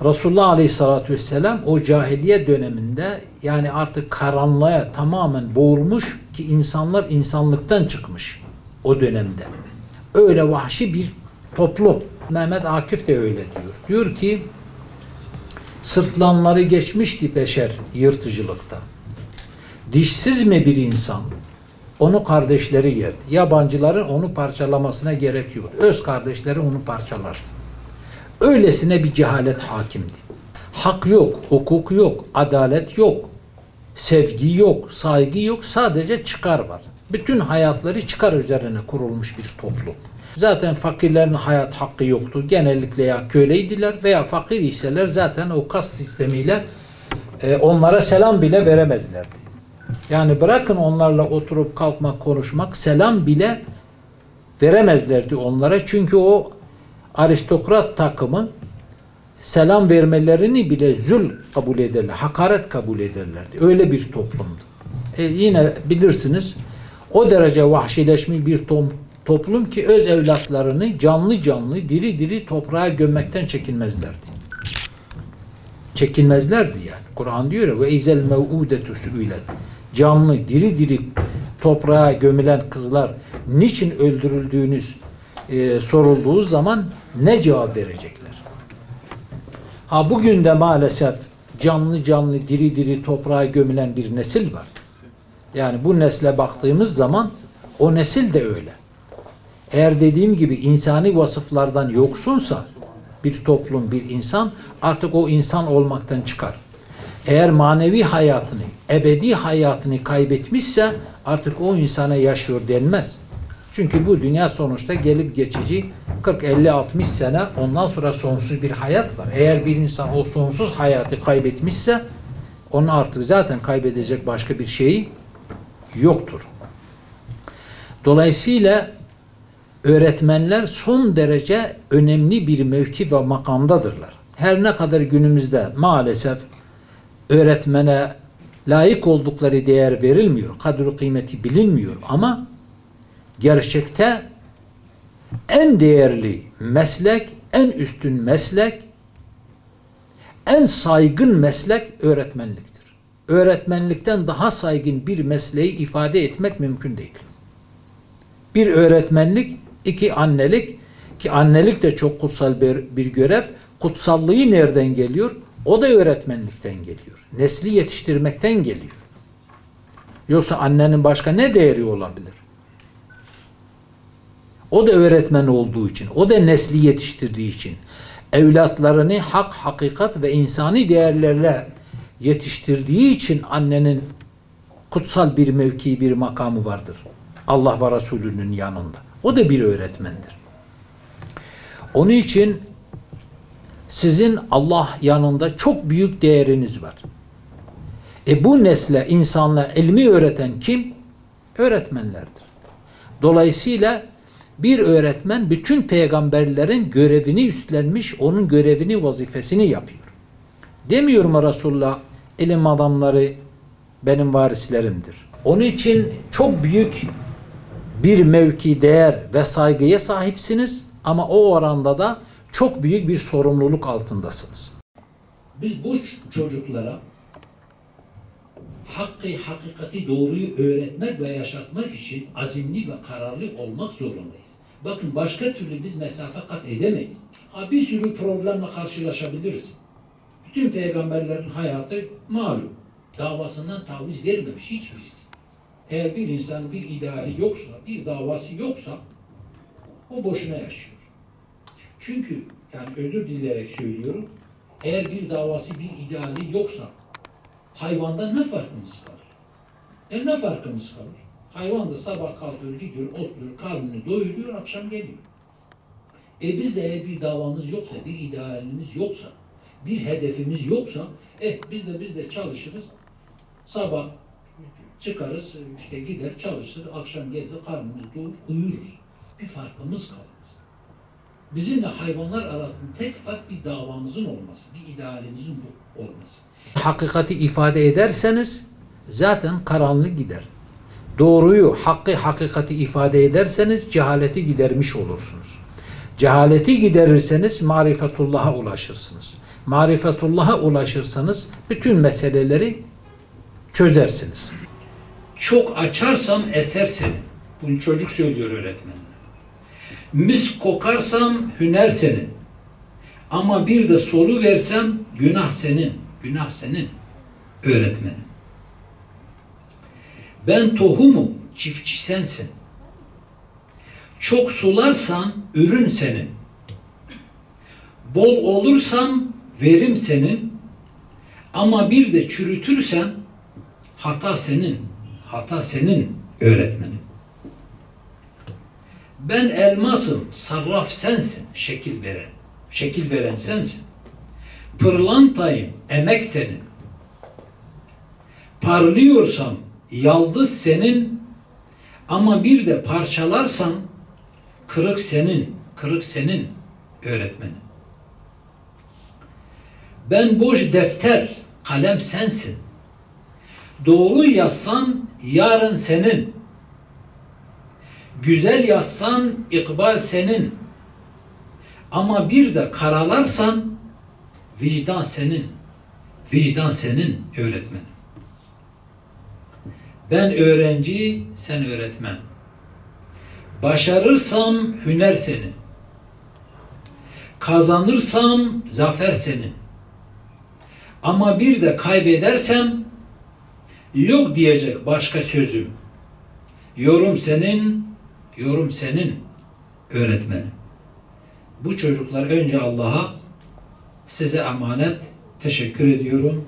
Resulullah Aleyhisselatü Vesselam o cahiliye döneminde yani artık karanlığa tamamen boğulmuş ki insanlar insanlıktan çıkmış o dönemde. Öyle vahşi bir toplum. Mehmet Akif de öyle diyor. Diyor ki sırtlanları geçmişti beşer yırtıcılıkta. Dişsiz mi bir insan? Onu kardeşleri yerdi. Yabancıların onu parçalamasına gerek yok. Öz kardeşleri onu parçalardı. Öylesine bir cehalet hakimdi. Hak yok, hukuk yok, adalet yok, sevgi yok, saygı yok, sadece çıkar var. Bütün hayatları çıkar üzerine kurulmuş bir toplum. Zaten fakirlerin hayat hakkı yoktu. Genellikle ya köleydiler veya fakir iseler zaten o kas sistemiyle onlara selam bile veremezlerdi. Yani bırakın onlarla oturup kalkmak, konuşmak, selam bile veremezlerdi onlara. Çünkü o aristokrat takımı selam vermelerini bile zul kabul ederler, hakaret kabul ederlerdi. Öyle bir toplumdu. Yine bilirsiniz o derece vahşileşmiş bir toplum ki öz evlatlarını canlı canlı, diri diri toprağa gömmekten çekinmezlerdi. Çekinmezlerdi yani. Kur'an diyor ya ve izel mev'udetu su'ilet. Canlı, diri diri toprağa gömülen kızlar niçin öldürüldüğünüz sorulduğu zaman ne cevap verecekler? Ha bugün de maalesef canlı canlı, diri diri toprağa gömülen bir nesil var. Yani bu nesle baktığımız zaman o nesil de öyle. Eğer dediğim gibi insani vasıflardan yoksunsa bir toplum, bir insan artık o insan olmaktan çıkar. Eğer manevi hayatını, ebedi hayatını kaybetmişse artık o insana yaşıyor denmez. Çünkü bu dünya sonuçta gelip geçici 40, 50, 60 sene ondan sonra sonsuz bir hayat var. Eğer bir insan o sonsuz hayatı kaybetmişse onun artık zaten kaybedecek başka bir şeyi yoktur. Dolayısıyla öğretmenler son derece önemli bir mevki ve makamdadırlar. Her ne kadar günümüzde maalesef öğretmene layık oldukları değer verilmiyor, kadro kıymeti bilinmiyor ama gerçekte en değerli meslek, en üstün meslek, en saygın meslek öğretmenliktir. Öğretmenlikten daha saygın bir mesleği ifade etmek mümkün değil. Bir öğretmenlik, iki annelik ki annelik de çok kutsal bir görev. Kutsallığı nereden geliyor? O da öğretmenlikten geliyor. Nesli yetiştirmekten geliyor. Yoksa annenin başka ne değeri olabilir? O da öğretmen olduğu için, o da nesli yetiştirdiği için, evlatlarını hak, hakikat ve insani değerlerle yetiştirdiği için annenin kutsal bir mevki, bir makamı vardır. Allah ve Resulü'nün yanında. O da bir öğretmendir. Onun için sizin Allah yanında çok büyük değeriniz var. Bu nesle, insanla ilmi öğreten kim? Öğretmenlerdir. Dolayısıyla bir öğretmen bütün peygamberlerin görevini üstlenmiş, onun görevini, vazifesini yapıyor. Demiyor mu Resulullah, ilim adamları benim varislerimdir. Onun için çok büyük bir mevki, değer ve saygıya sahipsiniz ama o oranda da çok büyük bir sorumluluk altındasınız. Biz bu çocuklara hakkı, hakikati, doğruyu öğretmek ve yaşatmak için azimli ve kararlı olmak zorundayız. Bakın başka türlü biz mesafe kat edemeyiz. Bir sürü problemle karşılaşabiliriz. Bütün peygamberlerin hayatı malum. Davasından taviz vermemiş hiçbirisi. Eğer bir insan bir ideali yoksa, bir davası yoksa o boşuna yaşıyor. Çünkü yani özür dileyerek söylüyorum, eğer bir davası, bir ideali yoksa hayvandan ne farkımız kalır? Ne farkımız kalır? Hayvan da sabah kalkıyor, gidiyor, otluyor, karnını doyuruyor, akşam geliyor. Biz de eğer bir davamız yoksa, bir idealimiz yoksa, bir hedefimiz yoksa, biz de çalışırız, sabah çıkarız, işte gider, çalışırız, akşam gelir, karnımız doyur, uyuruz. Bir farkımız kalmaz. Bizimle hayvanlar arasında tek fark bir davamızın olması, bir idealimizin olması. Hakikati ifade ederseniz zaten karanlık gider. Doğruyu, hakkı, hakikati ifade ederseniz cehaleti gidermiş olursunuz. Cehaleti giderirseniz marifetullah'a ulaşırsınız. Marifetullah'a ulaşırsanız bütün meseleleri çözersiniz. Çok açarsam eser senin. Bunu çocuk söylüyor öğretmen. Mis kokarsam hüner senin. Ama bir de solu versem günah senin. Günah senin öğretmenim. Ben tohumum, çiftçi sensin. Çok sularsan ürün senin. Bol olursam verim senin. Ama bir de çürütürsen hata senin. Hata senin öğretmenim. Ben elmasım, sarraf sensin, şekil veren. Şekil veren sensin. Pırlantayım, emek senin. Parlıyorsam yaldız senin. Ama bir de parçalarsan kırık senin öğretmenim. Ben boş defter, kalem sensin. Doğru yazsan yarın senin. Güzel yazsan ikbal senin. Ama bir de karalarsan vicdan senin. Vicdan senin öğretmenim. Ben öğrenci, sen öğretmen. Başarırsam hüner senin. Kazanırsam zafer senin. Ama bir de kaybedersem yok diyecek başka sözüm. Yorum senin öğretmenim. Bu çocuklar önce Allah'a, size emanet. Teşekkür ediyorum.